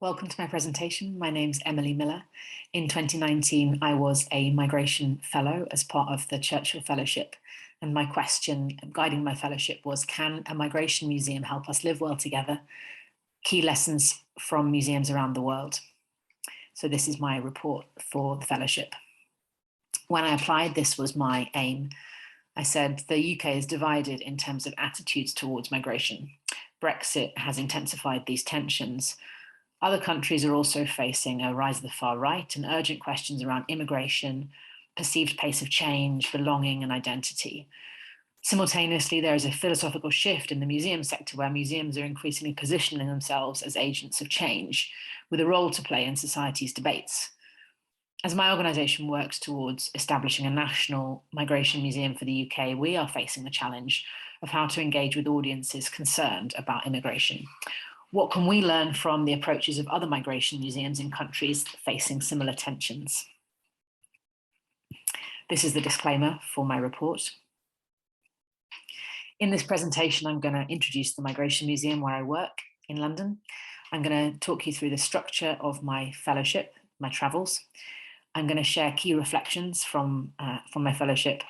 Welcome to my presentation. My name's Emily Miller. In 2019, I was a migration fellow as part of the Churchill Fellowship. And my question guiding my fellowship was, can a migration museum help us live well together? Key lessons from museums around the world. So this is my report for the fellowship. When I applied, this was my aim. I said the UK is divided in terms of attitudes towards migration. Brexit has intensified these tensions. Other countries are also facing a rise of the far right and urgent questions around immigration, perceived pace of change, belonging, and identity. Simultaneously, there is a philosophical shift in the museum sector where museums are increasingly positioning themselves as agents of change, with a role to play in society's debates. As my organisation works towards establishing a national migration museum for the UK, we are facing the challenge of how to engage with audiences concerned about immigration. What can we learn from the approaches of other migration museums in countries facing similar tensions? This is the disclaimer for my report. In this presentation, I'm going to introduce the Migration Museum where I work in London. I'm going to talk you through the structure of my fellowship, my travels. I'm going to share key reflections from my fellowship.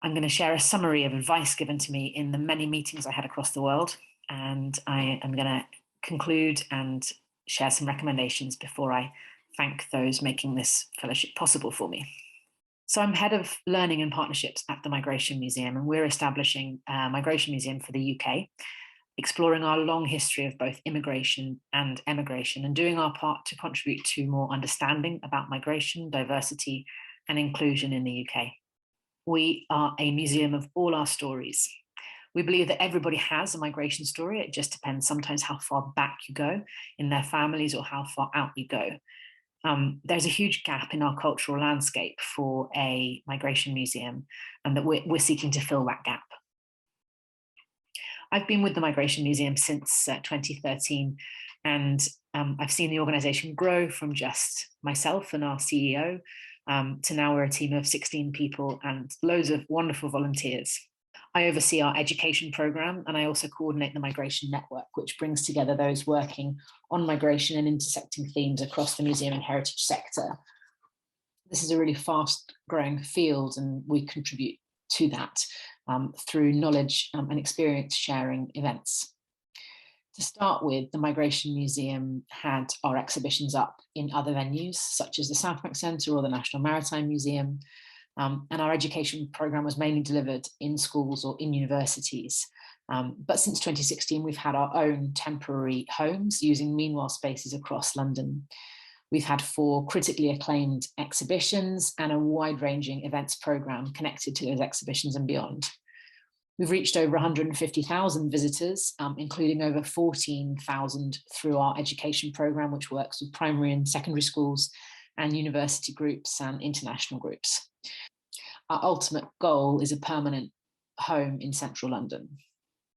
I'm going to share a summary of advice given to me in the many meetings I had across the world. And I am going to conclude and share some recommendations before I thank those making this fellowship possible for me. So I'm head of learning and partnerships at the Migration Museum, and we're establishing a migration museum for the UK, exploring our long history of both immigration and emigration and doing our part to contribute to more understanding about migration, diversity, and inclusion in the UK. We are a museum of all our stories. We believe that everybody has a migration story. It just depends sometimes how far back you go in their families or how far out you go. There's a huge gap in our cultural landscape for a migration museum, and that we're seeking to fill that gap. I've been with the Migration Museum since 2013, and I've seen the organisation grow from just myself and our CEO to now we're a team of 16 people and loads of wonderful volunteers. I oversee our education programme, and I also coordinate the Migration Network, which brings together those working on migration and intersecting themes across the museum and heritage sector. This is a really fast growing field, and we contribute to that through knowledge and experience sharing events. To start with, the Migration Museum had our exhibitions up in other venues, such as the Southbank Centre or the National Maritime Museum, and our education programme was mainly delivered in schools or in universities. But since 2016, we've had our own temporary homes using Meanwhile spaces across London. We've had 4 critically acclaimed exhibitions and a wide-ranging events programme connected to those exhibitions and beyond. We've reached over 150,000 visitors, including over 14,000 through our education programme, which works with primary and secondary schools and university groups and international groups. Our ultimate goal is a permanent home in central London.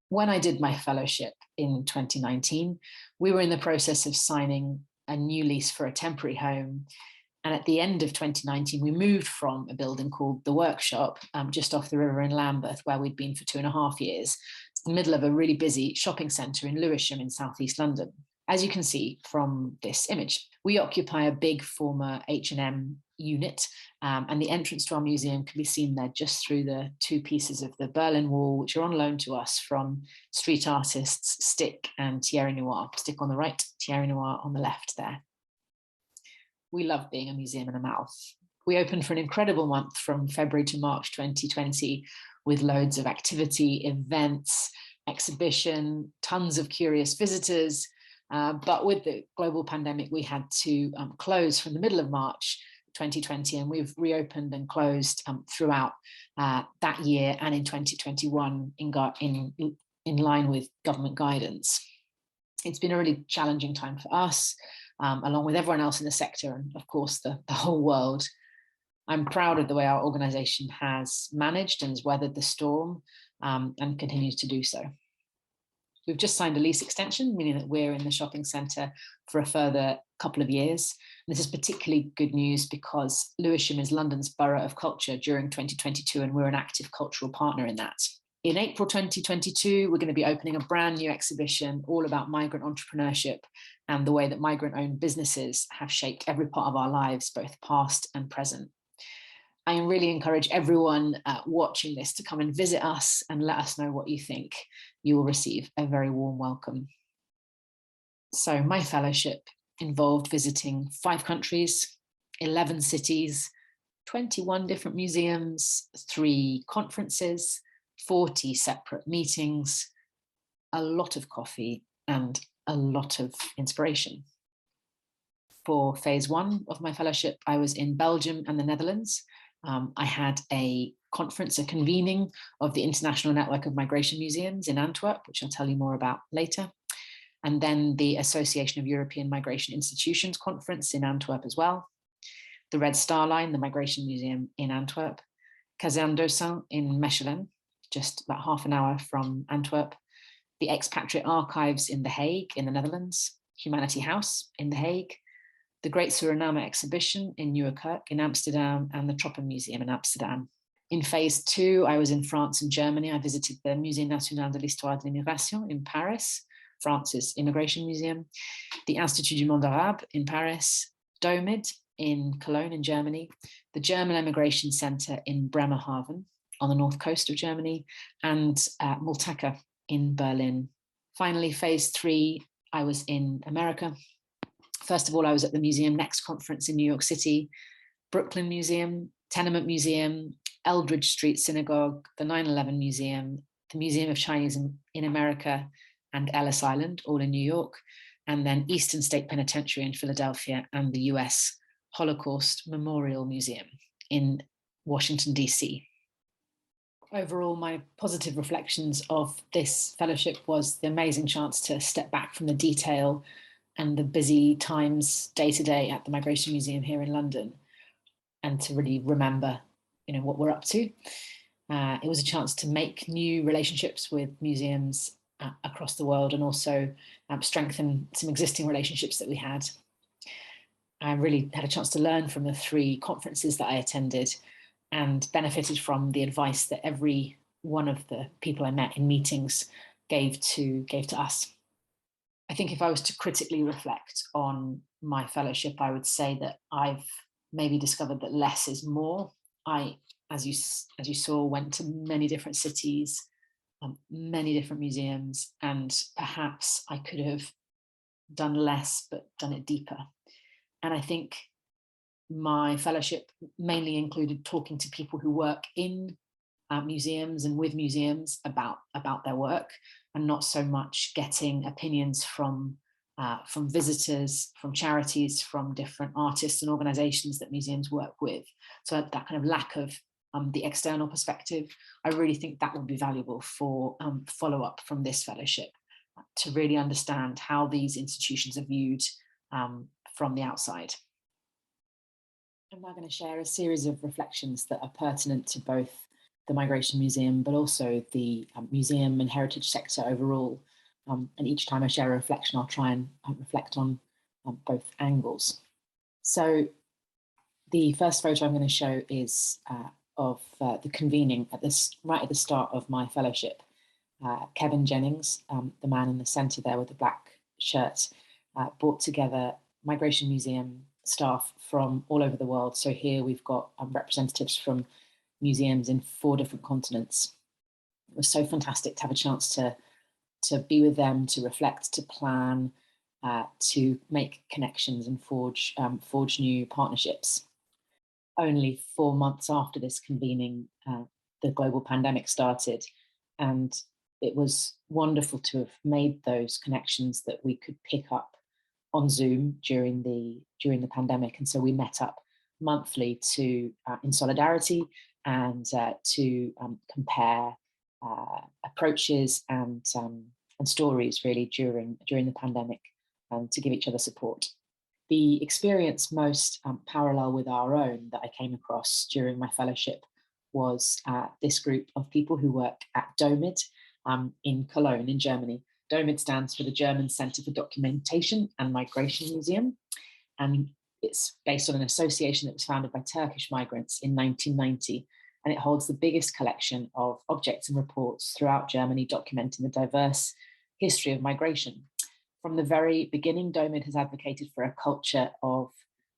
When I did my fellowship in 2019, we were in the process of signing a new lease for a temporary home. And at the end of 2019, we moved from a building called The Workshop, just off the river in Lambeth, where we'd been for 2.5 years, in the middle of a really busy shopping centre in Lewisham in southeast London. As you can see from this image, we occupy a big former H&M unit, and the entrance to our museum can be seen there just through the 2 pieces of the Berlin Wall, which are on loan to us from street artists Stick and Thierry Noir. Stick on the right, Thierry Noir on the left there. We love being a museum in a mouth. We opened for an incredible month from February to March 2020 with loads of activity, events, exhibition, tons of curious visitors. But with the global pandemic, we had to close from the middle of March 2020, and we've reopened and closed throughout that year and in 2021 in line with government guidance. It's been a really challenging time for us, along with everyone else in the sector and, of course, the whole world. I'm proud of the way our organisation has managed and has weathered the storm and continues to do so. We've just signed a lease extension, meaning that we're in the shopping centre for a further couple of years. And this is particularly good news because Lewisham is London's borough of culture during 2022, and we're an active cultural partner in that. In April 2022, we're going to be opening a brand new exhibition all about migrant entrepreneurship and the way that migrant-owned businesses have shaped every part of our lives, both past and present. I really encourage everyone watching this to come and visit us and let us know what you think. You will receive a very warm welcome. So my fellowship involved visiting 5 countries, 11 cities, 21 different museums, 3 conferences, 40 separate meetings, a lot of coffee, and a lot of inspiration. For phase 1 of my fellowship, I was in Belgium and the Netherlands. I had a conference, a convening of the International Network of Migration Museums in Antwerp, which I'll tell you more about later. And then the Association of European Migration Institutions conference in Antwerp as well. The Red Star Line, the Migration Museum in Antwerp. Kazerne d'Ossat in Mechelen, just about half an hour from Antwerp. The Expatriate Archives in The Hague in the Netherlands. Humanity House in The Hague. The Great Suriname Exhibition in Nieuwerkerk in Amsterdam, and the Tropen Museum in Amsterdam. In phase 2, I was in France and Germany. I visited the Musée National de l'Histoire de l'Immigration in Paris, France's immigration museum, the Institut du Monde Arabe in Paris, DOMID in Cologne in Germany, the German Immigration Center in Bremerhaven on the north coast of Germany, and Multaka in Berlin. Finally, phase 3, I was in America. First of all, I was at the Museum Next conference in New York City, Brooklyn Museum, Tenement Museum, Eldridge Street Synagogue, the 9/11 Museum, the Museum of Chinese in America, and Ellis Island, all in New York, and then Eastern State Penitentiary in Philadelphia, and the US Holocaust Memorial Museum in Washington, DC. Overall, my positive reflections of this fellowship was the amazing chance to step back from the detail and the busy times day to day at the Migration Museum here in London, and to really remember, what we're up to. It was a chance to make new relationships with museums across the world, and also strengthen some existing relationships that we had. I really had a chance to learn from the 3 conferences that I attended, and benefited from the advice that every one of the people I met in meetings gave to us. I think if I was to critically reflect on my fellowship, I would say that I've maybe discovered that less is more. I, as you saw, went to many different cities, many different museums, and perhaps I could have done less, but done it deeper. And I think my fellowship mainly included talking to people who work in museums and with museums about their work, and not so much getting opinions from visitors, from charities, from different artists and organizations that museums work with. So that kind of lack of the external perspective, I really think that would be valuable for follow-up from this fellowship, to really understand how these institutions are viewed from the outside. I'm now going to share a series of reflections that are pertinent to both the Migration Museum, but also the museum and heritage sector overall. And each time I share a reflection, I'll try and reflect on both angles. So the first photo I'm going to show is of the convening right at the start of my fellowship. Kevin Jennings, the man in the center there with the black shirt, brought together Migration Museum staff from all over the world. So here we've got representatives from museums in 4 different continents. It was so fantastic to have a chance to be with them, to reflect, to plan, to make connections and forge new partnerships. Only 4 months after this convening, the global pandemic started, and it was wonderful to have made those connections that we could pick up on Zoom during the pandemic. And so we met up monthly to in solidarity, and to compare approaches and stories really during the pandemic, and to give each other support. The experience most parallel with our own that I came across during my fellowship was this group of people who work at DOMID in Cologne in Germany. DOMID stands for the German Center for Documentation and Migration Museum, and it's based on an association that was founded by Turkish migrants in 1990. and it holds the biggest collection of objects and reports throughout Germany documenting the diverse history of migration. From the very beginning, DOMID has advocated for a culture of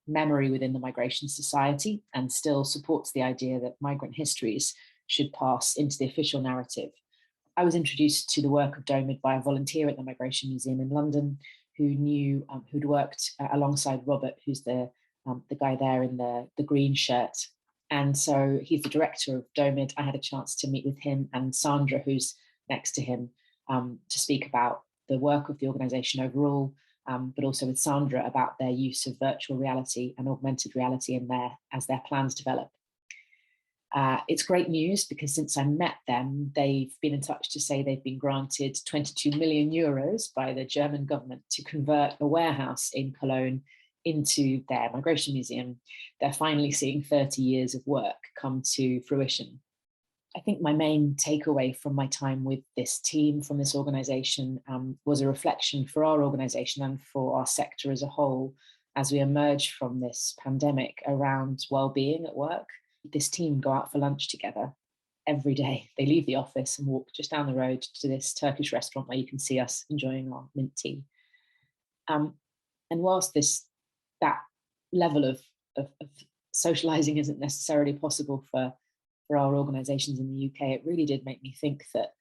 memory within the migration society and still supports the idea that migrant histories should pass into the official narrative. I was introduced to the work of DOMID by a volunteer at the Migration Museum in London who'd worked alongside Robert, who's the guy there in the green shirt. And so he's the director of DOMID. I had a chance to meet with him and Sandra, who's next to him, to speak about the work of the organization overall, but also with Sandra about their use of virtual reality and augmented reality as their plans develop. It's great news because since I met them, they've been in touch to say they've been granted 22 million euros by the German government to convert a warehouse in Cologne into their migration museum. They're finally seeing 30 years of work come to fruition. I think my main takeaway from my time with this team, from this organization, was a reflection for our organization and for our sector as a whole as we emerge from this pandemic around well-being at work. This team go out for lunch together every day. They leave the office and walk just down the road to this Turkish restaurant where you can see us enjoying our mint tea. And whilst that level of socializing isn't necessarily possible for our organizations in the UK, it really did make me think that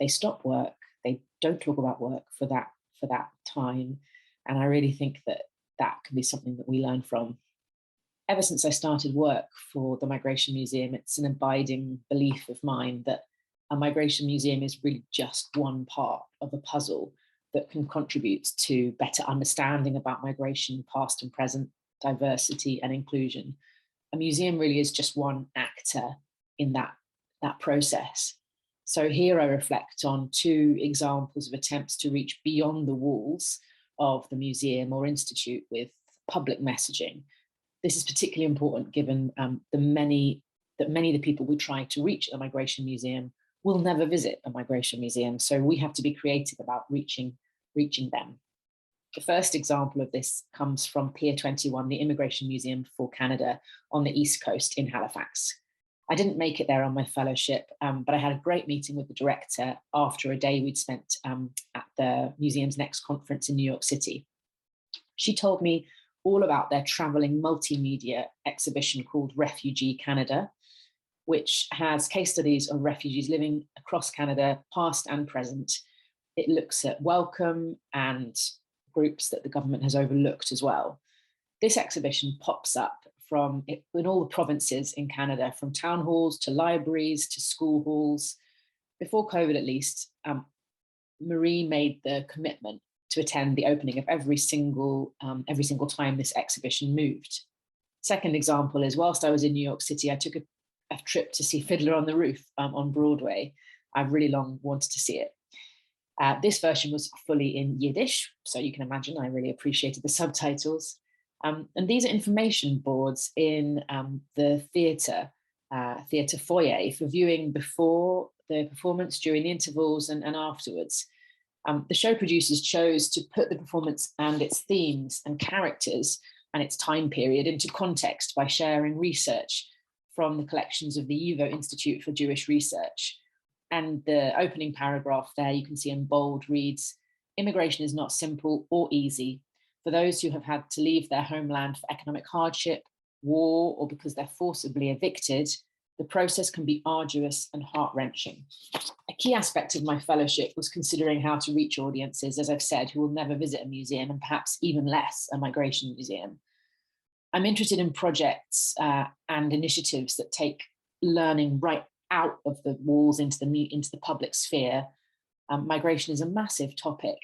they stop work, they don't talk about work for that time. And I really think that can be something that we learn from. Ever since I started work for the Migration Museum, it's an abiding belief of mine that a migration museum is really just one part of a puzzle that can contribute to better understanding about migration, past and present, diversity and inclusion. A museum really is just one actor in that process. So here I reflect on two examples of attempts to reach beyond the walls of the museum or institute with public messaging. This is particularly important given that many of the people we try to reach at the Migration Museum will never visit a migration museum. So we have to be creative about reaching them. The first example of this comes from Pier 21, the Immigration Museum for Canada on the East Coast in Halifax. I didn't make it there on my fellowship, but I had a great meeting with the director after a day we'd spent at the museum's next conference in New York City. She told me all about their traveling multimedia exhibition called Refugee Canada, which has case studies of refugees living across Canada, past and present. It looks at welcome and groups that the government has overlooked as well. This exhibition pops up in all the provinces in Canada, from town halls to libraries to school halls. Before COVID, at least, Marie made the commitment to attend the opening of every single time this exhibition moved. Second example is, whilst I was in New York City, I took a trip to see Fiddler on the Roof on Broadway. I've really long wanted to see it. This version was fully in Yiddish, so you can imagine I really appreciated the subtitles. And these are information boards in the theatre foyer for viewing before the performance, during the intervals and afterwards. The show producers chose to put the performance and its themes and characters and its time period into context by sharing research from the collections of the YIVO Institute for Jewish Research. And the opening paragraph there, you can see in bold, reads, "Immigration is not simple or easy. For those who have had to leave their homeland for economic hardship, war, or because they're forcibly evicted, the process can be arduous and heart-wrenching." A key aspect of my fellowship was considering how to reach audiences, as I've said, who will never visit a museum and perhaps even less a migration museum. I'm interested in projects and initiatives that take learning right out of the walls into the public sphere. Migration is a massive topic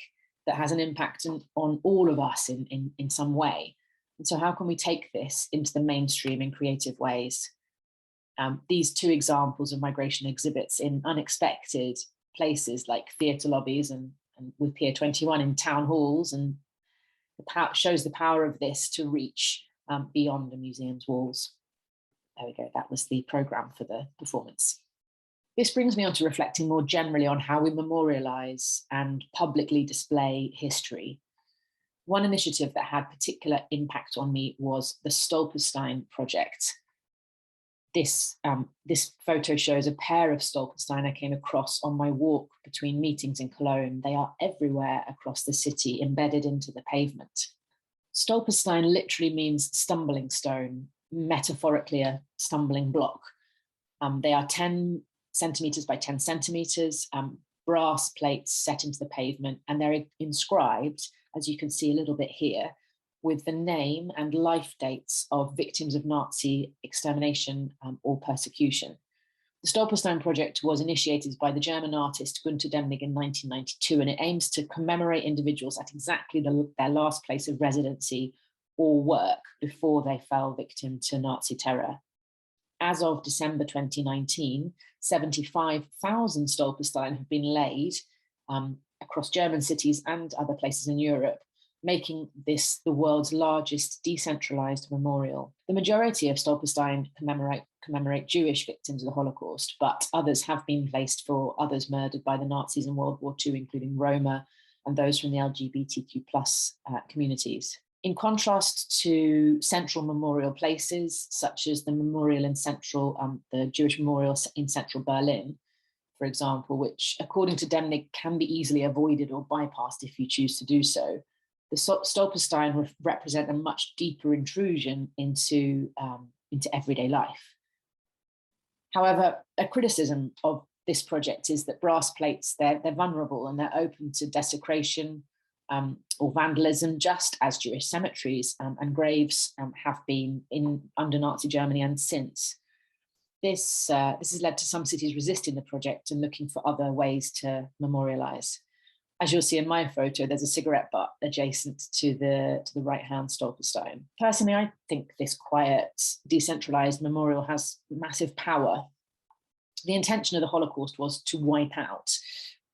that has an impact on all of us in some way. And so how can we take this into the mainstream in creative ways? These two examples of migration exhibits in unexpected places like theatre lobbies and with Pier 21 in town halls, and shows the power of this to reach beyond the museum's walls. There we go, that was the programme for the performance. This brings me on to reflecting more generally on how we memorialise and publicly display history. One initiative that had particular impact on me was the Stolperstein project. This photo shows a pair of Stolperstein I came across on my walk between meetings in Cologne. They are everywhere across the city, embedded into the pavement. Stolperstein literally means stumbling stone, metaphorically a stumbling block. They are 10 centimeters by 10 centimeters, brass plates set into the pavement, and they're inscribed, as you can see a little bit here, with the name and life dates of victims of Nazi extermination or persecution. The Stolperstein project was initiated by the German artist Gunter Demnig in 1992, and it aims to commemorate individuals at exactly their last place of residency or work before they fell victim to Nazi terror. As of December 2019, 75,000 Stolperstein have been laid across German cities and other places in Europe, making this the world's largest decentralized memorial. The majority of Stolperstein commemorate Jewish victims of the Holocaust, but others have been placed for others murdered by the Nazis in World War II, including Roma and those from the LGBTQ+ communities. In contrast to central memorial places, such as the memorial in the Jewish memorial in central Berlin, for example, which according to Demnig can be easily avoided or bypassed if you choose to do so, the Stolperstein represent a much deeper intrusion into everyday life. However, a criticism of this project is that brass plates, they're vulnerable and they're open to desecration or vandalism, just as Jewish cemeteries and graves have been under Nazi Germany and since. This has led to some cities resisting the project and looking for other ways to memorialize. As you'll see in my photo, there's a cigarette butt adjacent to the right-hand Stolperstein. Personally, I think this quiet, decentralized memorial has massive power. The intention of the Holocaust was to wipe out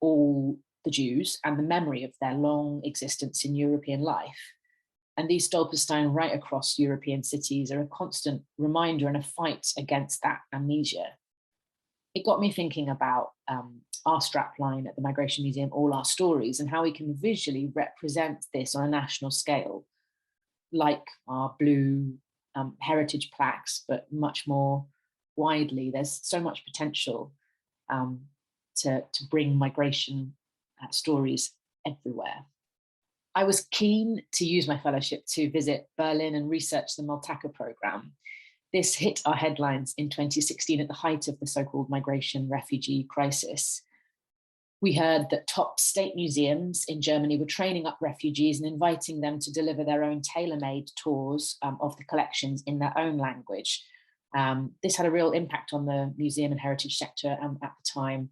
all the Jews and the memory of their long existence in European life. And these Stolperstein right across European cities are a constant reminder and a fight against that amnesia. It got me thinking about our strapline at the Migration Museum, All Our Stories, and how we can visually represent this on a national scale, like our blue heritage plaques, but much more widely. There's so much potential to bring migration stories everywhere. I was keen to use my fellowship to visit Berlin and research the Multaca program. This hit our headlines in 2016 at the height of the so-called migration refugee crisis. We heard that top state museums in Germany were training up refugees and inviting them to deliver their own tailor-made tours of the collections in their own language. This had a real impact on the museum and heritage sector at the time.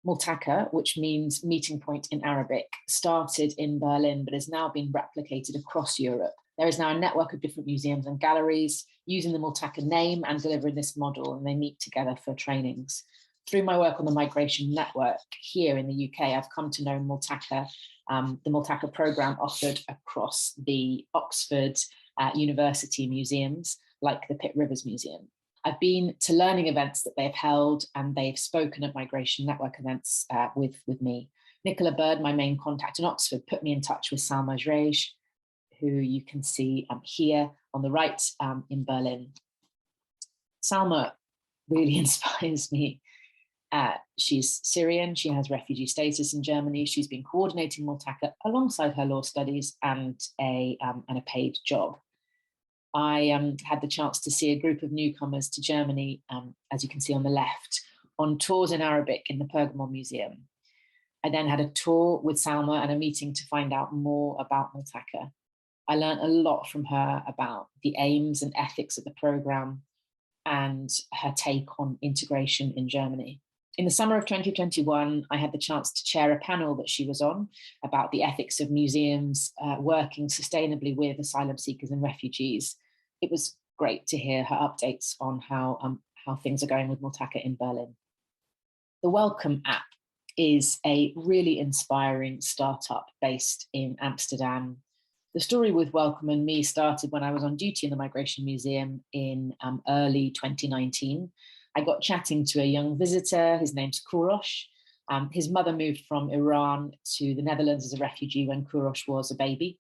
Multaca, which means meeting point in Arabic, started in Berlin, but has now been replicated across Europe. There is now a network of different museums and galleries using the Multaca name and delivering this model, and they meet together for trainings. Through my work on the Migration Network here in the UK, I've come to know Multaca, the Multaca program offered across the Oxford University museums, like the Pitt Rivers Museum. I've been to learning events that they've held, and they've spoken at Migration Network events with me. Nicola Bird, my main contact in Oxford, put me in touch with Salma Jrej, who you can see here on the right in Berlin. Salma really inspires me. She's Syrian, she has refugee status in Germany. She's been coordinating Multaca alongside her law studies and a paid job. I had the chance to see a group of newcomers to Germany, as you can see on the left, on tours in Arabic in the Pergamon Museum. I then had a tour with Salma and a meeting to find out more about Multaca. I learned a lot from her about the aims and ethics of the program and her take on integration in Germany. In the summer of 2021, I had the chance to chair a panel that she was on about the ethics of museums working sustainably with asylum seekers and refugees. It was great to hear her updates on how things are going with Multaca in Berlin. The Welcome app is a really inspiring startup based in Amsterdam. The story with Welcome and me started when I was on duty in the Migration Museum in early 2019. I got chatting to a young visitor. His name's Kourosh. His mother moved from Iran to the Netherlands as a refugee when Kourosh was a baby.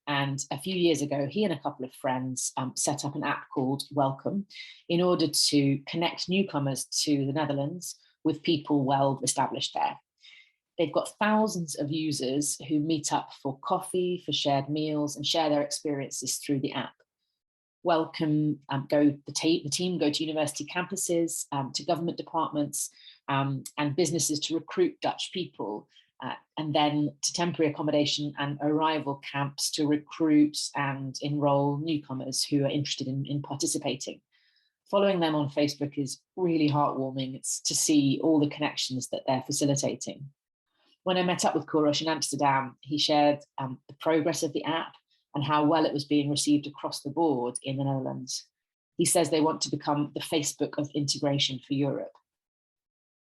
And a few years ago, he and a couple of friends set up an app called Welcome in order to connect newcomers to the Netherlands with people well established there. They've got thousands of users who meet up for coffee, for shared meals, and share their experiences through the app. Welcome, the team go to university campuses, to government departments, and businesses to recruit Dutch people, and then to temporary accommodation and arrival camps to recruit and enroll newcomers who are interested in participating. Following them on Facebook is really heartwarming. It's to see all the connections that they're facilitating. When I met up with Kourosh in Amsterdam, he shared the progress of the app and how well it was being received across the board in the Netherlands. He says they want to become the Facebook of integration for Europe.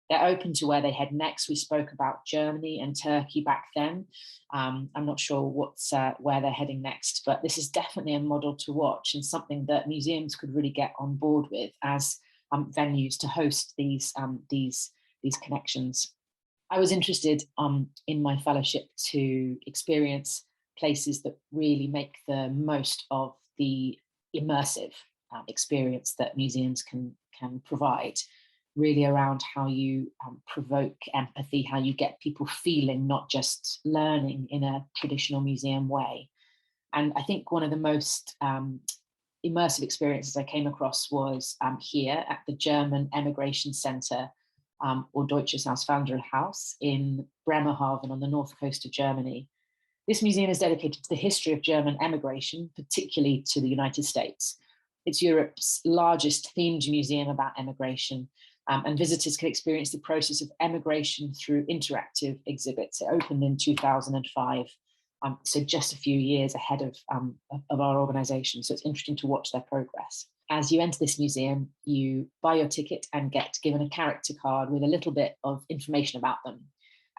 They're open to where they head next. We spoke about Germany and Turkey back then. I'm not sure where they're heading next, but this is definitely a model to watch and something that museums could really get on board with as venues to host these connections. I was interested in my fellowship to experience places that really make the most of the immersive experience that museums can provide, really around how you provoke empathy, how you get people feeling, not just learning in a traditional museum way. And I think one of the most immersive experiences I came across was here at the German Emigration Center, or Deutsches Auswandererhaus in Bremerhaven on the north coast of Germany. This museum is dedicated to the history of German emigration, particularly to the United States. It's Europe's largest themed museum about emigration, and visitors can experience the process of emigration through interactive exhibits. It opened in 2005, so just a few years ahead of our organization. So it's interesting to watch their progress. As you enter this museum, you buy your ticket and get given a character card with a little bit of information about them.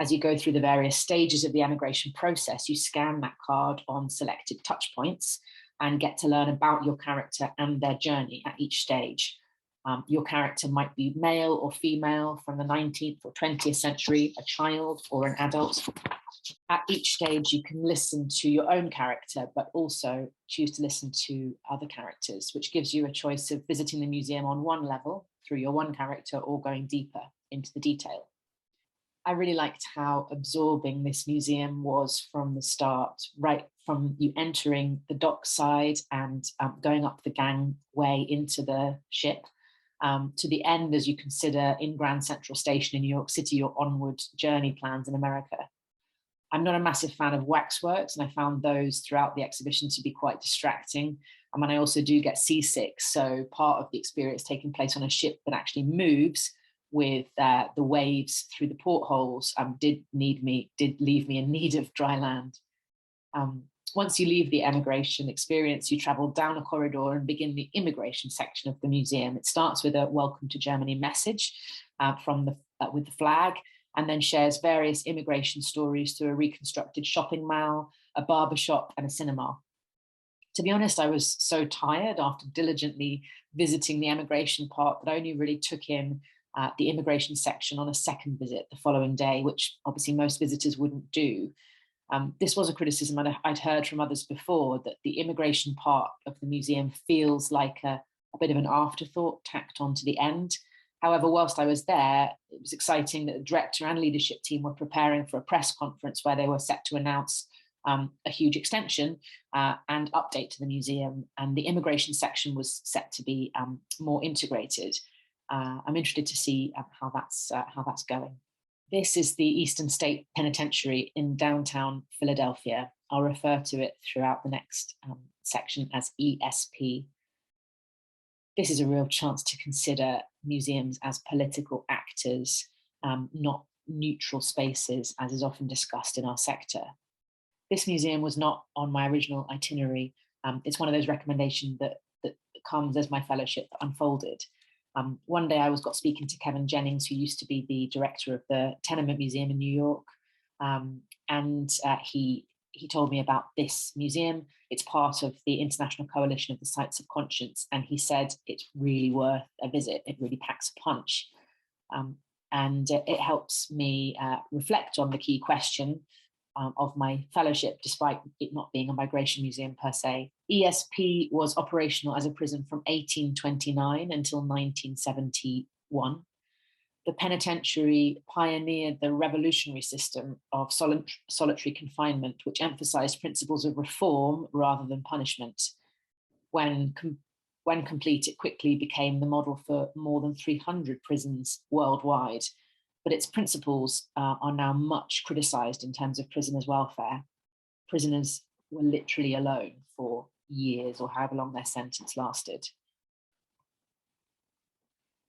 As you go through the various stages of the emigration process, you scan that card on selected touch points and get to learn about your character and their journey at each stage. Your character might be male or female, from the 19th or 20th century, a child or an adult. At each stage, you can listen to your own character, but also choose to listen to other characters, which gives you a choice of visiting the museum on one level through your one character or going deeper into the detail. I really liked how absorbing this museum was from the start, right from you entering the dockside and going up the gangway into the ship, to the end as you consider in Grand Central Station in New York City your onward journey plans in America. I'm not a massive fan of waxworks, and I found those throughout the exhibition to be quite distracting. And I also do get seasick, so part of the experience taking place on a ship that actually moves with the waves through the portholes did leave me in need of dry land. Once you leave the emigration experience, you travel down a corridor and begin the immigration section of the museum. It starts with a welcome to Germany message with the flag, and then shares various immigration stories through a reconstructed shopping mall, a barber shop, and a cinema. To be honest, I was so tired after diligently visiting the emigration part that I only really took in the immigration section on a second visit the following day, which obviously most visitors wouldn't do. This was a criticism I'd heard from others before, that the immigration part of the museum feels like a bit of an afterthought tacked on to the end. However, whilst I was there, it was exciting that the director and leadership team were preparing for a press conference where they were set to announce a huge extension and update to the museum, and the immigration section was set to be more integrated. I'm interested to see how that's going. This is the Eastern State Penitentiary in downtown Philadelphia. I'll refer to it throughout the next section as ESP. This is a real chance to consider museums as political actors, not neutral spaces, as is often discussed in our sector. This museum was not on my original itinerary. It's one of those recommendations that comes as my fellowship unfolded. One day I got speaking to Kevin Jennings, who used to be the director of the Tenement Museum in New York, and he told me about this museum. It's part of the International Coalition of the Sites of Conscience, and he said it's really worth a visit. It really packs a punch, and it helps me reflect on the key question: of my fellowship, despite it not being a migration museum per se. ESP was operational as a prison from 1829 until 1971. The penitentiary pioneered the revolutionary system of solitary confinement, which emphasized principles of reform rather than punishment. When complete, it quickly became the model for more than 300 prisons worldwide. But its principles are now much criticized in terms of prisoners' welfare. Prisoners were literally alone for years or however long their sentence lasted.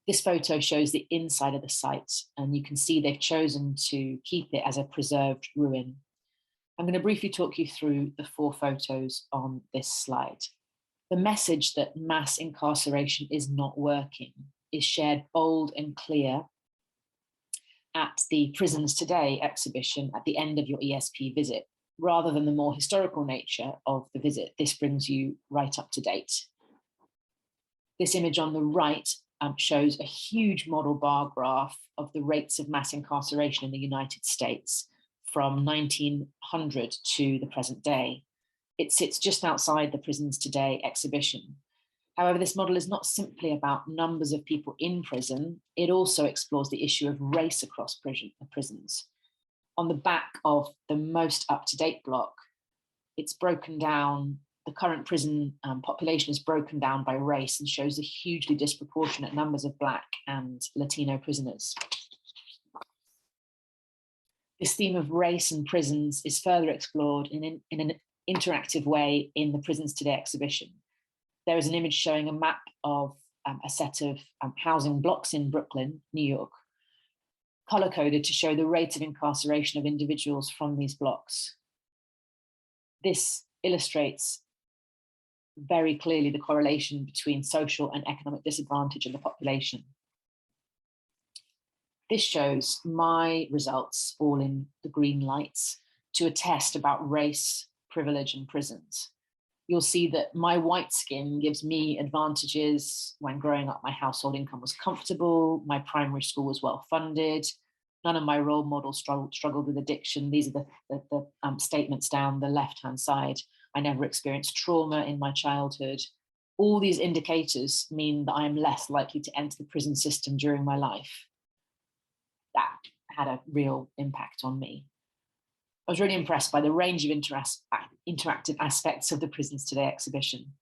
This photo shows the inside of the site, and you can see they've chosen to keep it as a preserved ruin. I'm going to briefly talk you through the 4 photos on this slide. The message that mass incarceration is not working is shared bold and clear at the Prisons Today exhibition at the end of your ESP visit. Rather than the more historical nature of the visit, this brings you right up to date. This image on the right shows a huge model bar graph of the rates of mass incarceration in the United States from 1900 to the present day. It sits just outside the Prisons Today exhibition. However, this model is not simply about numbers of people in prison, it also explores the issue of race across prisons. On the back of the most up-to-date block, it's broken down. The current prison population is broken down by race and shows the hugely disproportionate numbers of Black and Latino prisoners. This theme of race and prisons is further explored in an interactive way in the Prisons Today exhibition. There is an image showing a map of a set of housing blocks in Brooklyn, New York, color-coded to show the rate of incarceration of individuals from these blocks. This illustrates very clearly the correlation between social and economic disadvantage in the population. This shows my results, all in the green lights, to a test about race, privilege, and prisons. You'll see that my white skin gives me advantages. When growing up, my household income was comfortable, my primary school was well funded, none of my role models struggled with addiction. These are the statements down the left-hand side. I never experienced trauma in my childhood. All these indicators mean that I am less likely to enter the prison system during my life. That had a real impact on me. I was really impressed by the range of interactive aspects of the Prisons Today exhibition.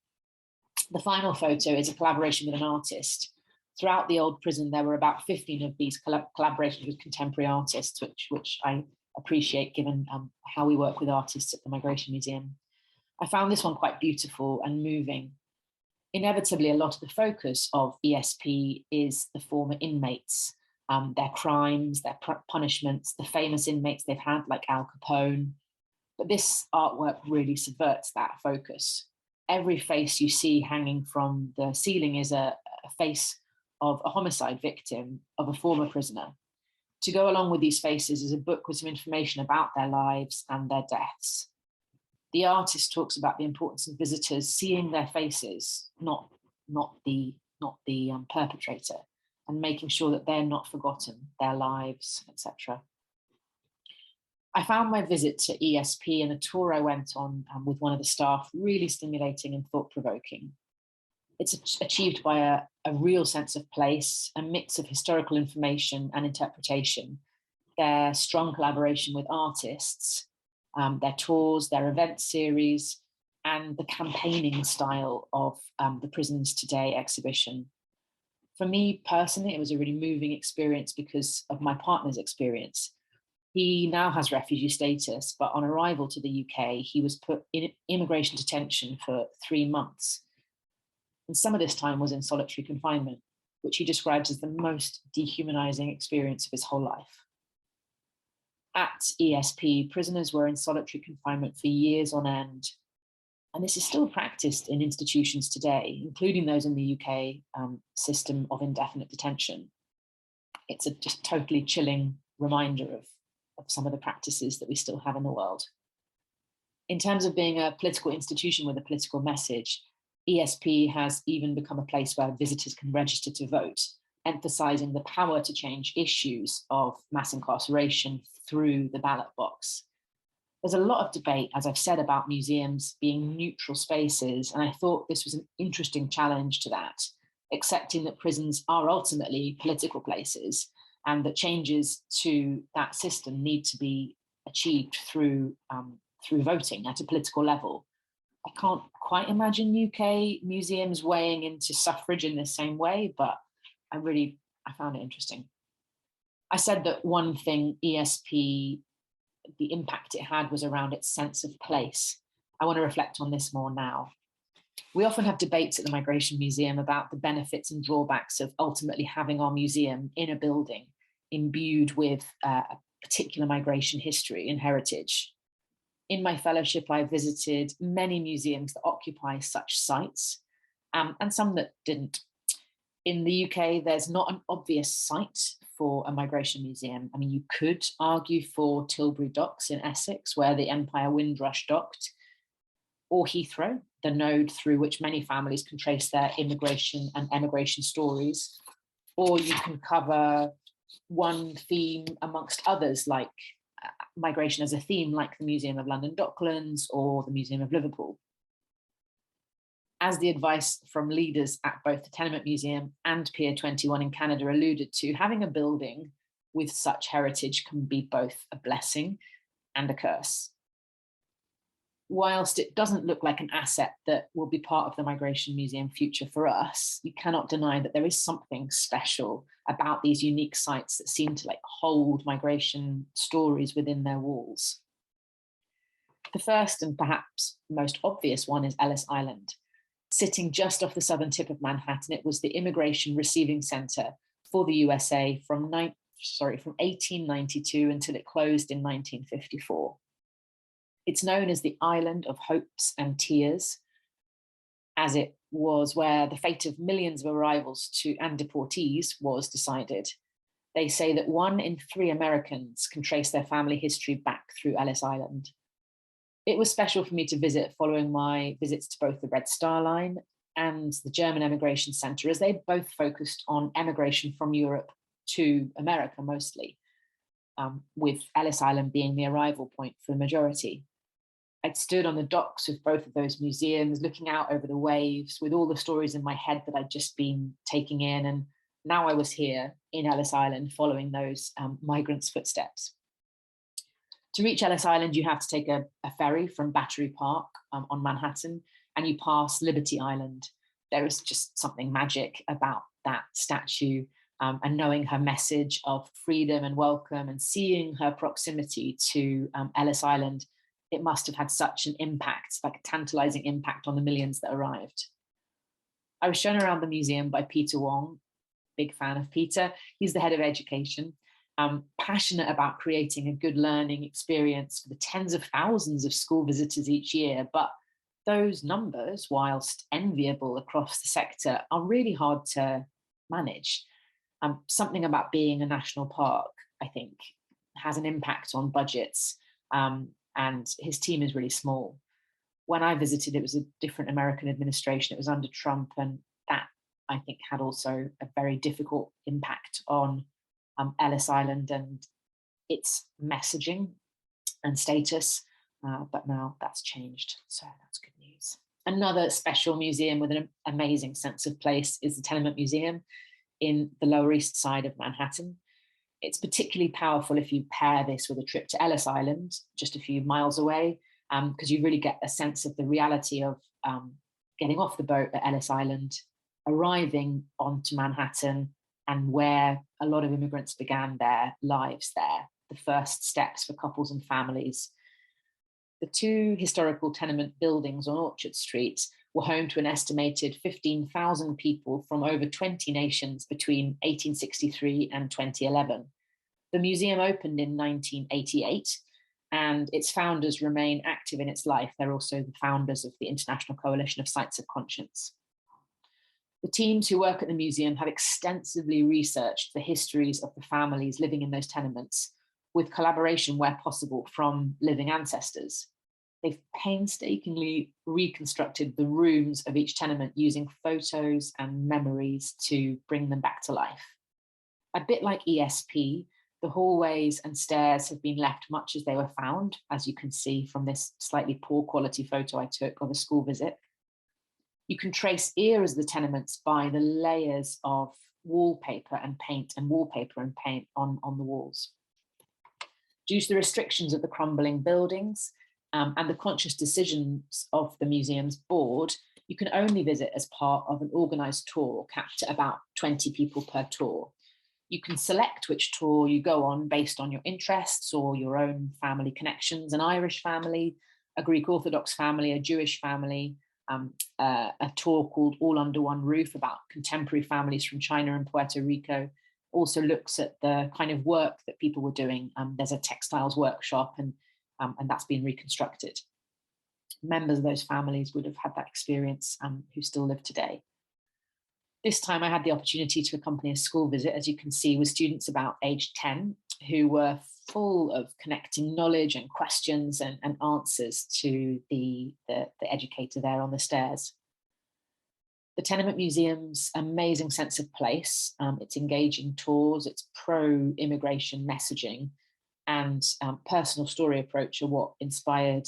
The final photo is a collaboration with an artist. Throughout the old prison, there were about 15 of these collaborations with contemporary artists, which I appreciate given how we work with artists at the Migration Museum. I found this one quite beautiful and moving. Inevitably, a lot of the focus of ESP is the former inmates, their crimes, their punishments, the famous inmates they've had, like Al Capone. But this artwork really subverts that focus. Every face you see hanging from the ceiling is a face of a homicide victim, of a former prisoner. To go along with these faces is a book with some information about their lives and their deaths. The artist talks about the importance of visitors seeing their faces, not the perpetrator, and making sure that they're not forgotten, their lives, etc. I found my visit to ESP and a tour I went on with one of the staff really stimulating and thought-provoking. It's achieved by a real sense of place, a mix of historical information and interpretation, their strong collaboration with artists, their tours, their event series, and the campaigning style of the Prisons Today exhibition. For me personally, it was a really moving experience because of my partner's experience. He now has refugee status, but on arrival to the UK, he was put in immigration detention for 3 months. And some of this time was in solitary confinement, which he describes as the most dehumanizing experience of his whole life. At ESP, prisoners were in solitary confinement for years on end, and this is still practiced in institutions today, including those in the UK system of indefinite detention. It's a just totally chilling reminder of some of the practices that we still have in the world. In terms of being a political institution with a political message, ESP has even become a place where visitors can register to vote, emphasizing the power to change issues of mass incarceration through the ballot box. There's a lot of debate, as I've said, about museums being neutral spaces, and I thought this was an interesting challenge to that, accepting that prisons are ultimately political places and that changes to that system need to be achieved through voting at a political level. I can't quite imagine UK museums weighing into suffrage in the same way, but I found it interesting. I said that one thing ESP, the impact it had, was around its sense of place. I want to reflect on this more now. We often have debates at the Migration Museum about the benefits and drawbacks of ultimately having our museum in a building imbued with a particular migration history and heritage. In my fellowship, I visited many museums that occupy such sites, and some that didn't. In the UK, there's not an obvious site for a migration museum. I mean, you could argue for Tilbury Docks in Essex, where the Empire Windrush docked, or Heathrow, the node through which many families can trace their immigration and emigration stories. Or you can cover one theme amongst others, like migration as a theme, like the Museum of London Docklands or the Museum of Liverpool. As the advice from leaders at both the Tenement Museum and Pier 21 in Canada alluded to, having a building with such heritage can be both a blessing and a curse. Whilst it doesn't look like an asset that will be part of the Migration Museum future for us, you cannot deny that there is something special about these unique sites that seem to hold migration stories within their walls. The first and perhaps most obvious one is Ellis Island. Sitting just off the southern tip of Manhattan, it was the immigration receiving center for the USA from 1892 until it closed in 1954. It's known as the Island of Hopes and Tears, as it was where the fate of millions of arrivals and deportees was decided. They say that 1 in 3 Americans can trace their family history back through Ellis Island. It was special for me to visit following my visits to both the Red Star Line and the German Emigration Center, as they both focused on emigration from Europe to America mostly, with Ellis Island being the arrival point for the majority. I'd stood on the docks with both of those museums, looking out over the waves with all the stories in my head that I'd just been taking in. And now I was here in Ellis Island following those migrants' footsteps. To reach Ellis Island, you have to take a ferry from Battery Park on Manhattan, and you pass Liberty Island. There is just something magic about that statue, and knowing her message of freedom and welcome and seeing her proximity to Ellis Island. It must have had such an impact, like a tantalizing impact on the millions that arrived. I was shown around the museum by Peter Wong, big fan of Peter. He's the head of education, passionate about creating a good learning experience for the tens of thousands of school visitors each year. But those numbers, whilst enviable across the sector, are really hard to manage. Something about being a national park, I think, has an impact on budgets. And his team is really small. When I visited, it was a different American administration. It was under Trump, and that, I think, had also a very difficult impact on Ellis Island and its messaging and status, but now that's changed, so that's good news. Another special museum with an amazing sense of place is the Tenement Museum in the Lower East Side of Manhattan. It's particularly powerful if you pair this with a trip to Ellis Island, just a few miles away, because you really get a sense of the reality of getting off the boat at Ellis Island, arriving onto Manhattan, and where a lot of immigrants began their lives there, the first steps for couples and families. The 2 historical tenement buildings on Orchard Street were home to an estimated 15,000 people from over 20 nations between 1863 and 2011. The museum opened in 1988, and its founders remain active in its life. They're also the founders of the International Coalition of Sites of Conscience. The teams who work at the museum have extensively researched the histories of the families living in those tenements, with collaboration where possible from living ancestors. They've painstakingly reconstructed the rooms of each tenement using photos and memories to bring them back to life. A bit like ESP, The hallways and stairs have been left much as they were found, as you can see from this slightly poor quality photo I took of a school visit. You can trace eras of the tenements by the layers of wallpaper and paint on the walls. Due to the restrictions of the crumbling buildings and the conscious decisions of the museum's board, you can only visit as part of an organised tour capped at about 20 people per tour. You can select which tour you go on based on your interests or your own family connections: an Irish family, a Greek Orthodox family, a Jewish family, a tour called All Under One Roof about contemporary families from China and Puerto Rico. Also looks at the kind of work that people were doing. There's a textiles workshop, and that's been reconstructed. Members of those families would have had that experience who still live today. This time I had the opportunity to accompany a school visit, as you can see, with students about age 10 who were full of connecting knowledge and questions and answers to the educator there on the stairs. The Tenement Museum's amazing sense of place, its engaging tours, its pro-immigration messaging, and personal story approach are what inspired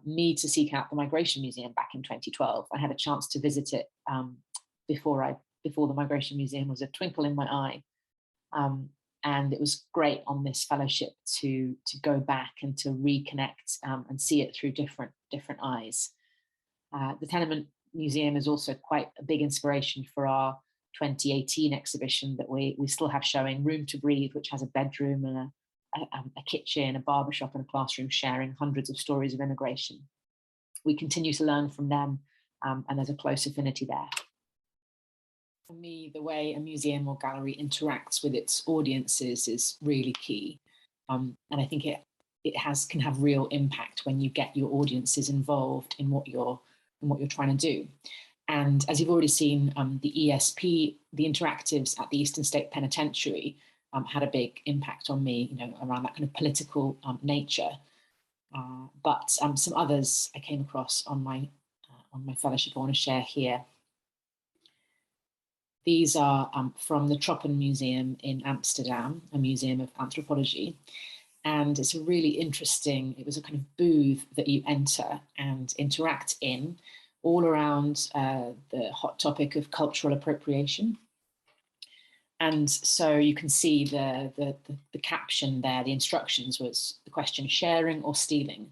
me to seek out the Migration Museum back in 2012. I had a chance to visit it before the Migration Museum was a twinkle in my eye. And it was great on this fellowship to go back and to reconnect and see it through different eyes. The Tenement Museum is also quite a big inspiration for our 2018 exhibition that we still have showing, Room to Breathe, which has a bedroom and a kitchen, a barbershop and a classroom sharing hundreds of stories of immigration. We continue to learn from them, and there's a close affinity there. For me, the way a museum or gallery interacts with its audiences is really key. And I think it can have real impact when you get your audiences involved in what you're trying to do. And as you've already seen, the ESP, the interactives at the Eastern State Penitentiary had a big impact on me, around that kind of political nature. But some others I came across on my fellowship I want to share here. These are from the Tropen Museum in Amsterdam, a museum of anthropology. And it's a really interesting, it was a kind of booth that you enter and interact in, all around the hot topic of cultural appropriation. And so you can see the caption there, the instructions was the question, sharing or stealing.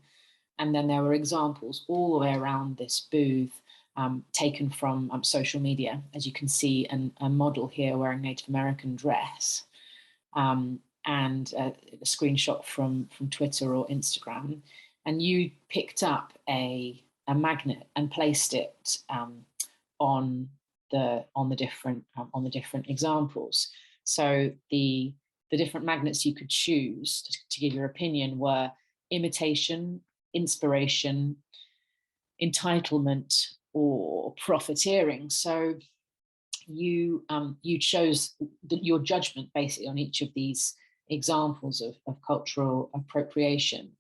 And then there were examples all the way around this booth, taken from social media. As you can see, a model here wearing Native American dress, and a screenshot from Twitter or Instagram. And you picked up a magnet and placed it on the different examples. So the different magnets you could choose to give your opinion were imitation, inspiration, entitlement, or profiteering. So you chose your judgment basically on each of these examples of cultural appropriation,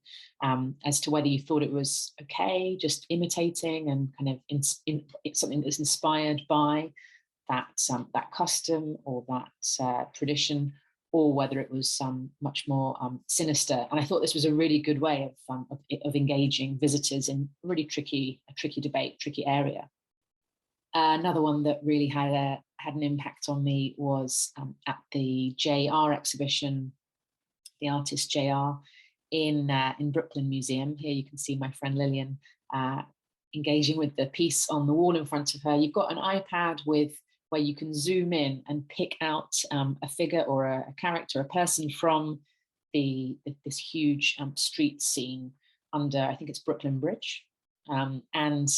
as to whether you thought it was okay, just imitating and kind of something that's inspired by that custom or that tradition, or whether it was much more sinister. And I thought this was a really good way of engaging visitors in a really tricky debate, tricky area. Another one that really had an impact on me was at the JR exhibition, the artist JR in Brooklyn Museum. Here you can see my friend Lillian engaging with the piece on the wall in front of her. You've got an iPad where you can zoom in and pick out a figure or a character, a person from this huge street scene under, I think it's Brooklyn Bridge. And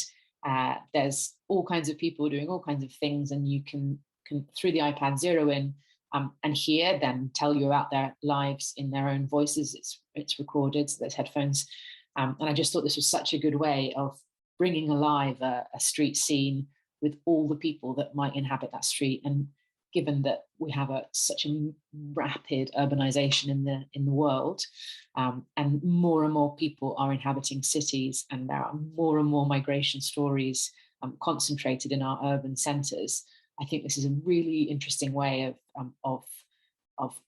there's all kinds of people doing all kinds of things, and you can through the iPad zero in and hear them tell you about their lives in their own voices. It's recorded, so there's headphones. And I just thought this was such a good way of bringing alive a street scene with all the people that might inhabit that street. And given that we have such a rapid urbanization in the world, and more people are inhabiting cities, and there are more and more migration stories concentrated in our urban centres, I think this is a really interesting way of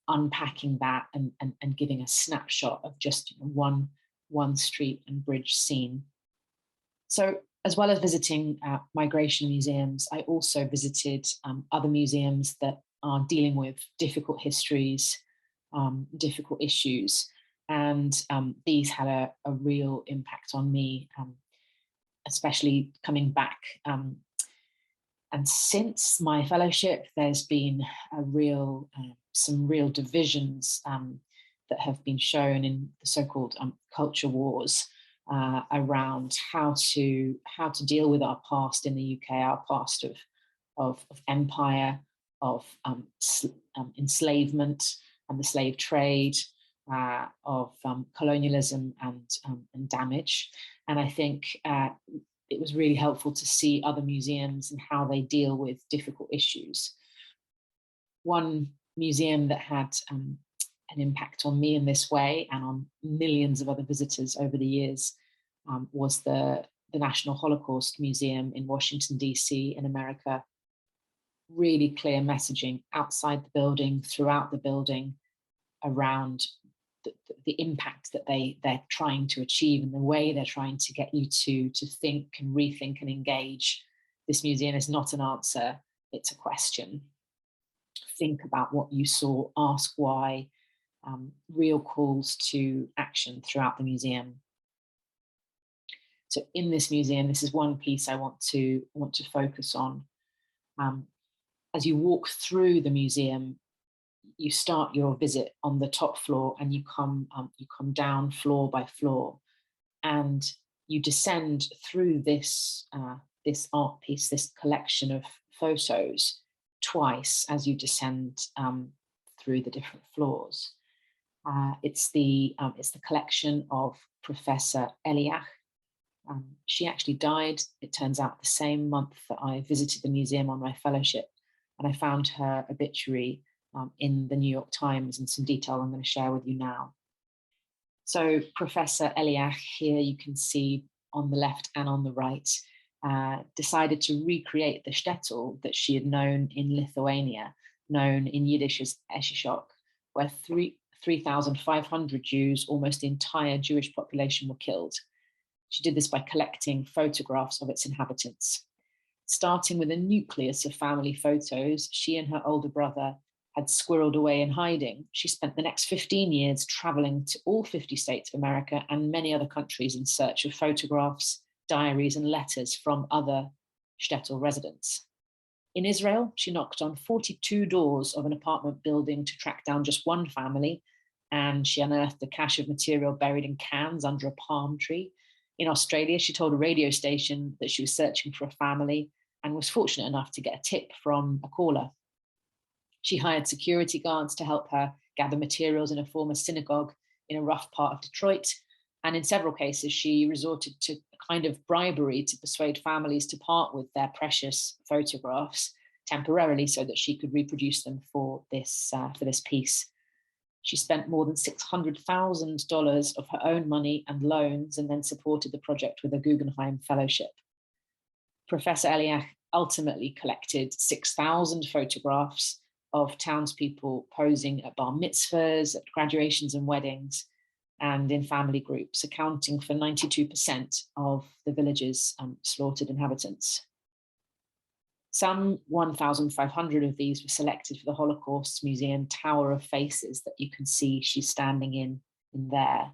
unpacking that and giving a snapshot of just one street and bridge scene. So as well as visiting migration museums, I also visited other museums that are dealing with difficult histories, difficult issues. And these had a real impact on me, especially coming back. And since my fellowship, there's been some real divisions that have been shown in the so-called culture wars around how to deal with our past in the UK, our past of empire, of enslavement and the slave trade, of colonialism and damage. And I think it was really helpful to see other museums and how they deal with difficult issues. One museum that had an impact on me in this way and on millions of other visitors over the years was the National Holocaust Museum in Washington, DC in America. Really clear messaging outside the building, throughout the building, around the impact that they're trying to achieve and the way they're trying to get you to think and rethink and engage. This museum is not an answer, it's a question. Think about what you saw, ask why, real calls to action throughout the museum. So in this museum, this is one piece I want to focus on. As you walk through the museum, you start your visit on the top floor and you come down floor by floor, and you descend through this art piece, this collection of photos, twice as you descend through the different floors. It's the collection of Professor Eliach. She actually died, it turns out, the same month that I visited the museum on my fellowship, and I found her obituary in the New York Times, and some detail I'm going to share with you now. So Professor Eliach, here you can see on the left and on the right, decided to recreate the shtetl that she had known in Lithuania, known in Yiddish as Eshishok, where 3,500 Jews, almost the entire Jewish population, were killed. She did this by collecting photographs of its inhabitants. Starting with a nucleus of family photos she and her older brother had squirreled away in hiding, she spent the next 15 years traveling to all 50 states of America and many other countries in search of photographs, diaries, and letters from other shtetl residents. In Israel, she knocked on 42 doors of an apartment building to track down just one family, and she unearthed a cache of material buried in cans under a palm tree. In Australia, she told a radio station that she was searching for a family and was fortunate enough to get a tip from a caller. She hired security guards to help her gather materials in a former synagogue in a rough part of Detroit. And in several cases, she resorted to a kind of bribery to persuade families to part with their precious photographs temporarily so that she could reproduce them for this piece. She spent more than $600,000 of her own money and loans, and then supported the project with a Guggenheim Fellowship. Professor Eliach ultimately collected 6,000 photographs of townspeople posing at bar mitzvahs, at graduations and weddings, and in family groups, accounting for 92% of the village's slaughtered inhabitants. Some 1,500 of these were selected for the Holocaust Museum Tower of Faces that you can see she's standing in there,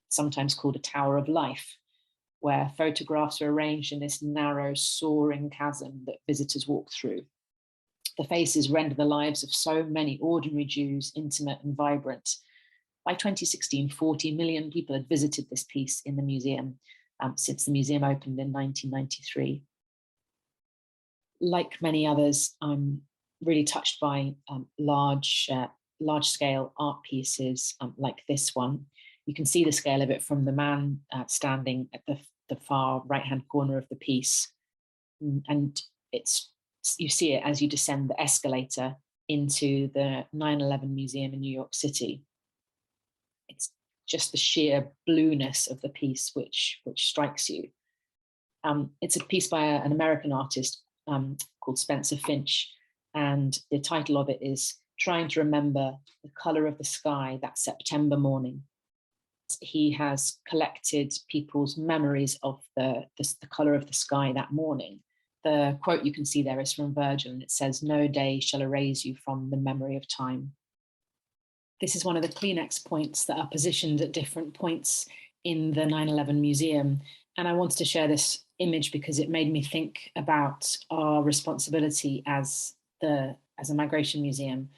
sometimes called a Tower of Life, where photographs are arranged in this narrow, soaring chasm that visitors walk through. The faces render the lives of so many ordinary Jews intimate and vibrant. By 2016, 40 million people had visited this piece in the museum since the museum opened in 1993. Like many others, I'm really touched by large-scale art pieces like this one. You can see the scale of it from the man standing at the far right-hand corner of the piece. And you see it as you descend the escalator into the 9/11 Museum in New York City. It's just the sheer blueness of the piece which strikes you. It's a piece by an American artist called Spencer Finch, and the title of it is trying to remember the colour of the sky that September morning. He has collected people's memories of the colour of the sky that morning. The quote you can see there is from Virgil, and it says, "No day shall erase you from the memory of time." This is one of the Kleenex points that are positioned at different points in the 9/11 museum. And I wanted to share this image because it made me think about our responsibility as a migration museum,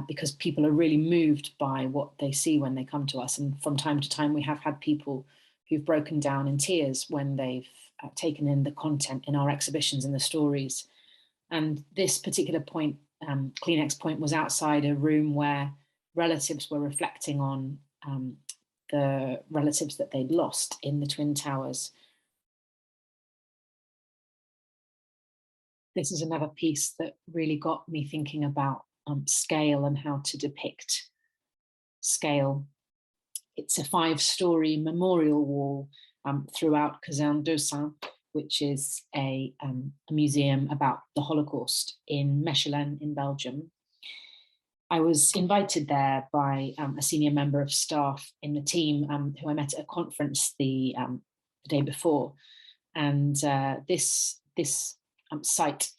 because people are really moved by what they see when they come to us. And from time to time, we have had people who've broken down in tears when they've taken in the content in our exhibitions and the stories. And this particular point, Kleenex point, was outside a room where relatives were reflecting on the relatives that they'd lost in the Twin Towers. This is another piece that really got me thinking about scale and how to depict scale. It's a 5-story memorial wall throughout Caserne d'Ossat, which is a museum about the Holocaust in Mechelen in Belgium. I was invited there by a senior member of staff in the team who I met at a conference the day before. And this site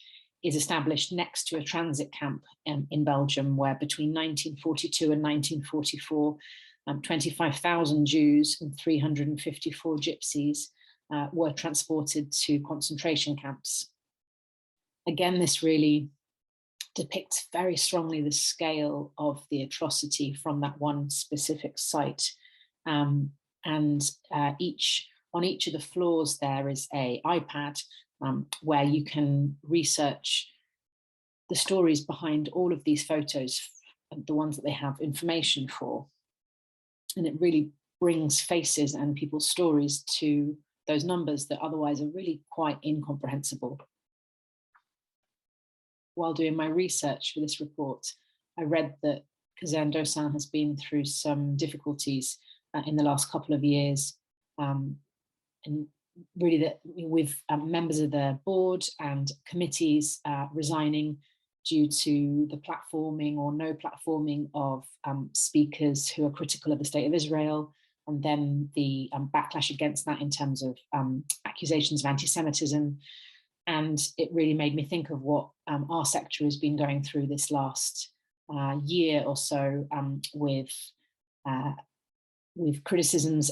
is established next to a transit camp in Belgium, where between 1942 and 1944, 25,000 Jews and 354 Gypsies were transported to concentration camps. Again, this really depicts very strongly the scale of the atrocity from that one specific site. And on each of the floors there is an iPad where you can research the stories behind all of these photos, the ones that they have information for. And it really brings faces and people's stories to those numbers that otherwise are really quite incomprehensible. While doing my research for this report, I read that Caserne d'Ossat has been through some difficulties in the last couple of years, and really that with members of the board and committees resigning due to the platforming or no platforming of speakers who are critical of the state of Israel, and then the backlash against that in terms of accusations of anti-Semitism. And it really made me think of what our sector has been going through this last year or so with criticisms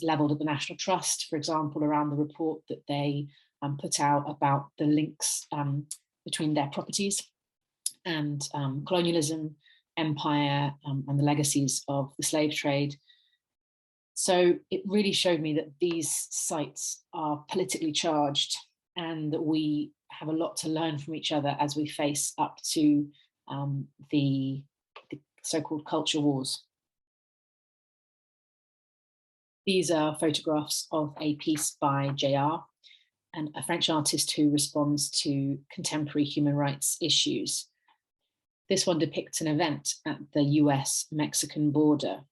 levelled at the National Trust, for example, around the report that they put out about the links between their properties and colonialism, empire, and the legacies of the slave trade. So it really showed me that these sites are politically charged and that we have a lot to learn from each other as we face up to the so-called culture wars. These are photographs of a piece by JR, and a French artist who responds to contemporary human rights issues. This one depicts an event at the US-Mexican border.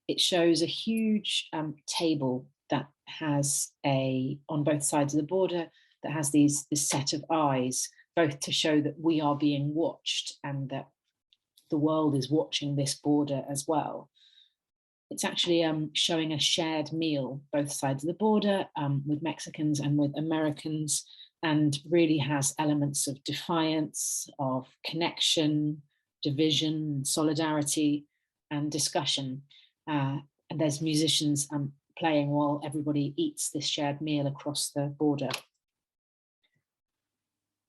It shows a huge table that has on both sides of the border, that has this set of eyes, both to show that we are being watched and that the world is watching this border as well. It's actually showing a shared meal, both sides of the border, with Mexicans and with Americans, and really has elements of defiance, of connection, division, solidarity, and discussion. And there's musicians playing while everybody eats this shared meal across the border.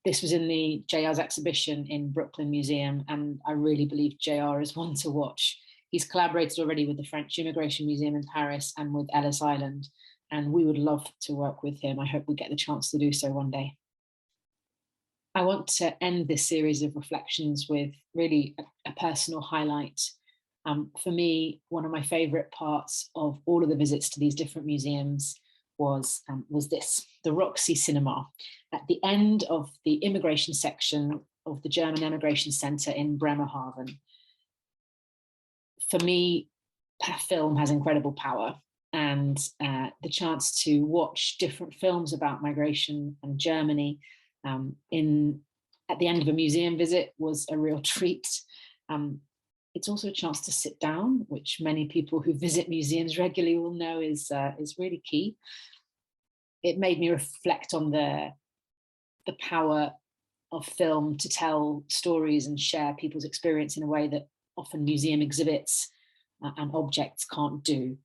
This was in the JR's exhibition in Brooklyn Museum, and I really believe JR is one to watch. He's collaborated already with the French Immigration Museum in Paris and with Ellis Island, and we would love to work with him. I hope we get the chance to do so one day. I want to end this series of reflections with really a personal highlight. For me, one of my favourite parts of all of the visits to these different museums was this, the Roxy Cinema, at the end of the immigration section of the German Emigration Centre in Bremerhaven. For me, film has incredible power, and the chance to watch different films about migration and Germany in at the end of a museum visit was a real treat. It's also a chance to sit down, which many people who visit museums regularly will know is really key. It made me reflect on the power of film to tell stories and share people's experience in a way that often museum exhibits and objects can't do.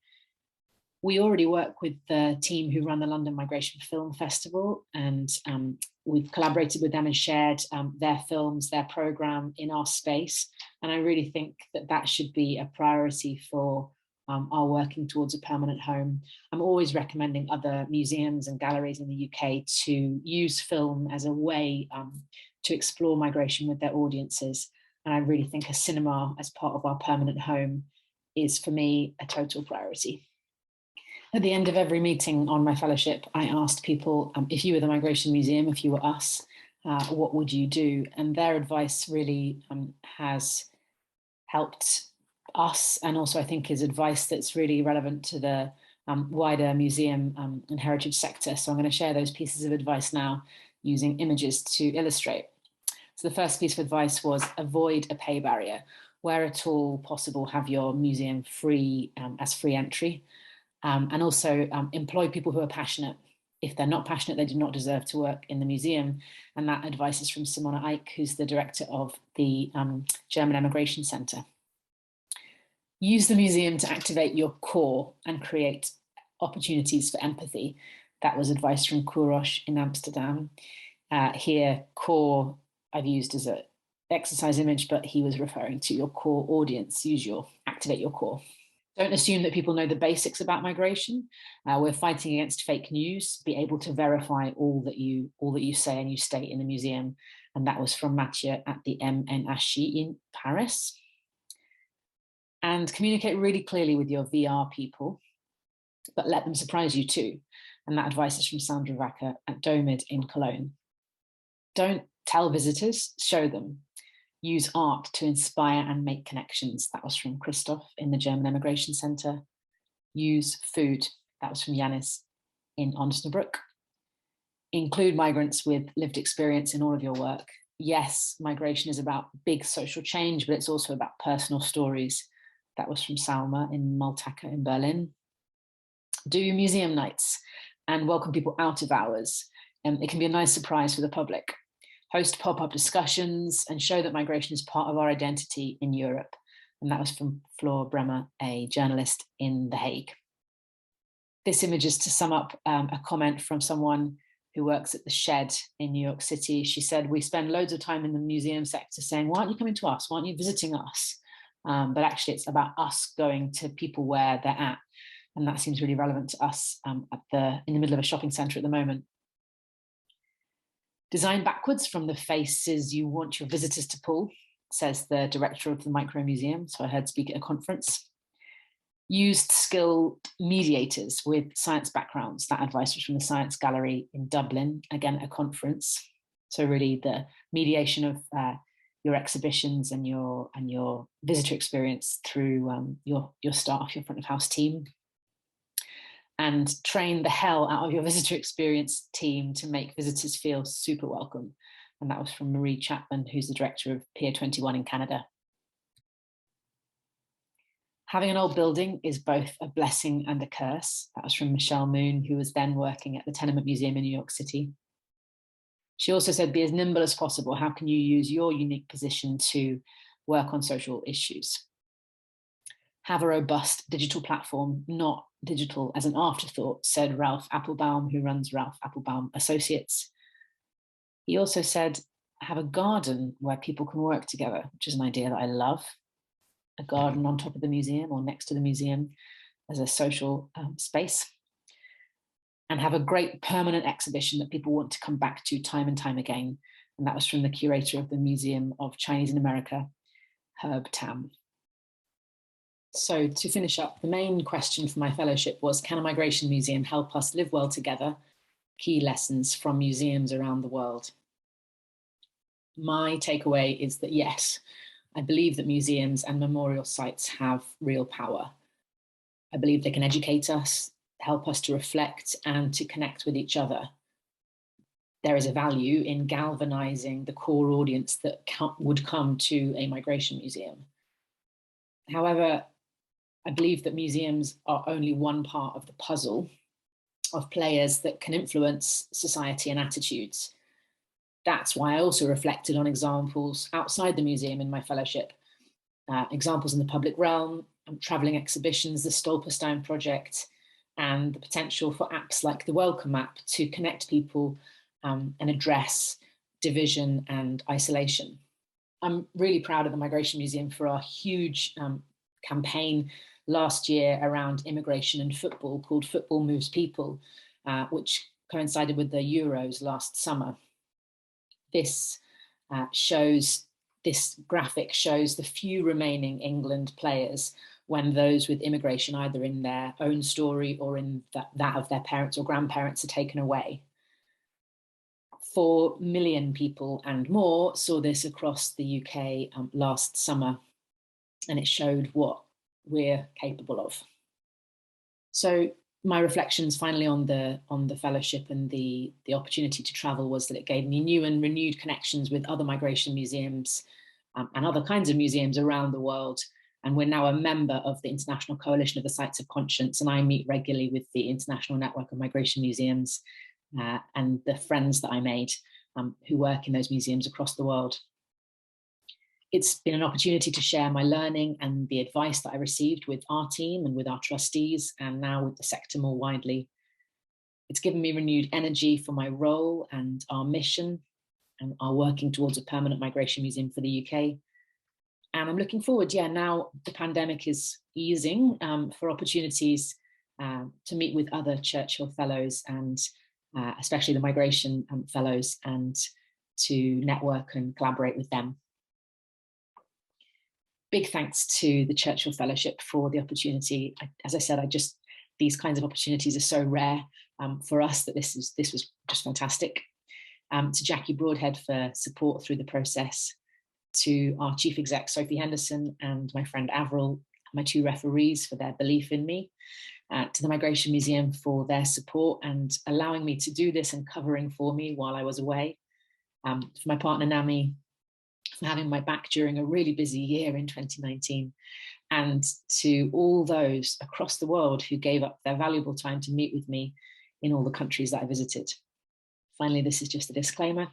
We already work with the team who run the London Migration Film Festival, and we've collaborated with them and shared their films, their programme in our space. And I really think that that should be a priority for our working towards a permanent home. I'm always recommending other museums and galleries in the UK to use film as a way to explore migration with their audiences. And I really think a cinema as part of our permanent home is, for me, a total priority. At the end of every meeting on my fellowship, I asked people, if you were the Migration Museum, if you were us, what would you do? And their advice really has helped us, and also I think is advice that's really relevant to the wider museum and heritage sector. So I'm going to share those pieces of advice now using images to illustrate. So the first piece of advice was avoid a pay barrier. Where at all possible, have your museum free as free entry. And also employ people who are passionate. If they're not passionate, they do not deserve to work in the museum. And that advice is from Simona Eich, who's the director of the German Emigration Centre. Use the museum to activate your core and create opportunities for empathy. That was advice from Kourosh in Amsterdam. Here, core I've used as an exercise image, but he was referring to your core audience. Activate your core. Don't assume that people know the basics about migration. We're fighting against fake news. Be able to verify all that you say and you state in the museum. And that was from Mathieu at the MNHI in Paris. And communicate really clearly with your VR people, but let them surprise you too. And that advice is from Sandra Wacker at Domid in Cologne. Don't tell visitors, show them. Use art to inspire and make connections. That was from Christoph in the German Emigration Centre. Use food. That was from Yanis in Osnabrück. Include migrants with lived experience in all of your work. Yes, migration is about big social change, but it's also about personal stories. That was from Salma in Multaca in Berlin. Do museum nights and welcome people out of hours. It can be a nice surprise for the public. Host pop-up discussions and show that migration is part of our identity in Europe. And that was from Floor Bremer, a journalist in The Hague. This image is to sum up a comment from someone who works at the Shed in New York City. She said, we spend loads of time in the museum sector saying, why aren't you coming to us? Why aren't you visiting us? But actually it's about us going to people where they're at. And that seems really relevant to us in the middle of a shopping centre at the moment. Design backwards from the faces you want your visitors to pull, says the director of the Micro Museum. So I heard speak at a conference. Used skilled mediators with science backgrounds. That advice was from the Science Gallery in Dublin, again, a conference. So really the mediation of your exhibitions and your visitor experience through your staff, your front of house team. And train the hell out of your visitor experience team to make visitors feel super welcome. And that was from Marie Chapman, who's the director of Pier 21 in Canada. Having an old building is both a blessing and a curse. That was from Michelle Moon, who was then working at the Tenement Museum in New York City. She also said, be as nimble as possible. How can you use your unique position to work on social issues? Have a robust digital platform, not digital as an afterthought, said Ralph Applebaum, who runs Ralph Applebaum Associates. He also said, have a garden where people can work together, which is an idea that I love. A garden on top of the museum or next to the museum as a social space. And have a great permanent exhibition that people want to come back to time and time again. And that was from the curator of the Museum of Chinese in America, Herb Tam. So to finish up, the main question for my fellowship was, can a migration museum help us live well together? Key lessons from museums around the world. My takeaway is that yes, I believe that museums and memorial sites have real power. I believe they can educate us, help us to reflect and to connect with each other. there is a value in galvanizing the core audience that would come to a migration museum. However, I believe that museums are only one part of the puzzle of players that can influence society and attitudes. That's why I also reflected on examples outside the museum in my fellowship, examples in the public realm, travelling exhibitions, the Stolperstein project, and the potential for apps like the Welcome Map to connect people and address division and isolation. I'm really proud of the Migration Museum for our huge campaign last year around immigration and football called Football Moves People, which coincided with the Euros last summer. This graphic shows the few remaining England players when those with immigration, either in their own story or in that of their parents or grandparents, are taken away. 4 million people and more saw this across the UK last summer, and it showed what we're capable of. So my reflections finally on the fellowship and the opportunity to travel was that it gave me new and renewed connections with other migration museums and other kinds of museums around the world. And we're now a member of the International Coalition of the Sites of Conscience, and I meet regularly with the International Network of Migration Museums and the friends that I made who work in those museums across the world. It's been an opportunity to share my learning and the advice that I received with our team and with our trustees, and now with the sector more widely. It's given me renewed energy for my role and our mission, and our working towards a permanent migration museum for the UK. And I'm looking forward, now the pandemic is easing, for opportunities to meet with other Churchill Fellows and especially the migration fellows, and to network and collaborate with them. Big thanks to the Churchill Fellowship for the opportunity. As I said, these kinds of opportunities are so rare for us that this was just fantastic. To Jackie Broadhead for support through the process, to our Chief Exec, Sophie Henderson, and my friend Avril, my 2 referees, for their belief in me, to the Migration Museum for their support and allowing me to do this and covering for me while I was away, for my partner Nami, for having my back during a really busy year in 2019, and to all those across the world who gave up their valuable time to meet with me in all the countries that I visited. Finally, this is just a disclaimer.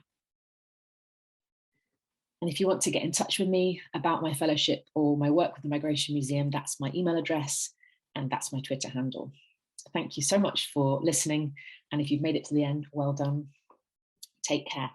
And if you want to get in touch with me about my fellowship or my work with the Migration Museum, that's my email address and that's my Twitter handle. Thank you so much for listening. And if you've made it to the end, well done. Take care.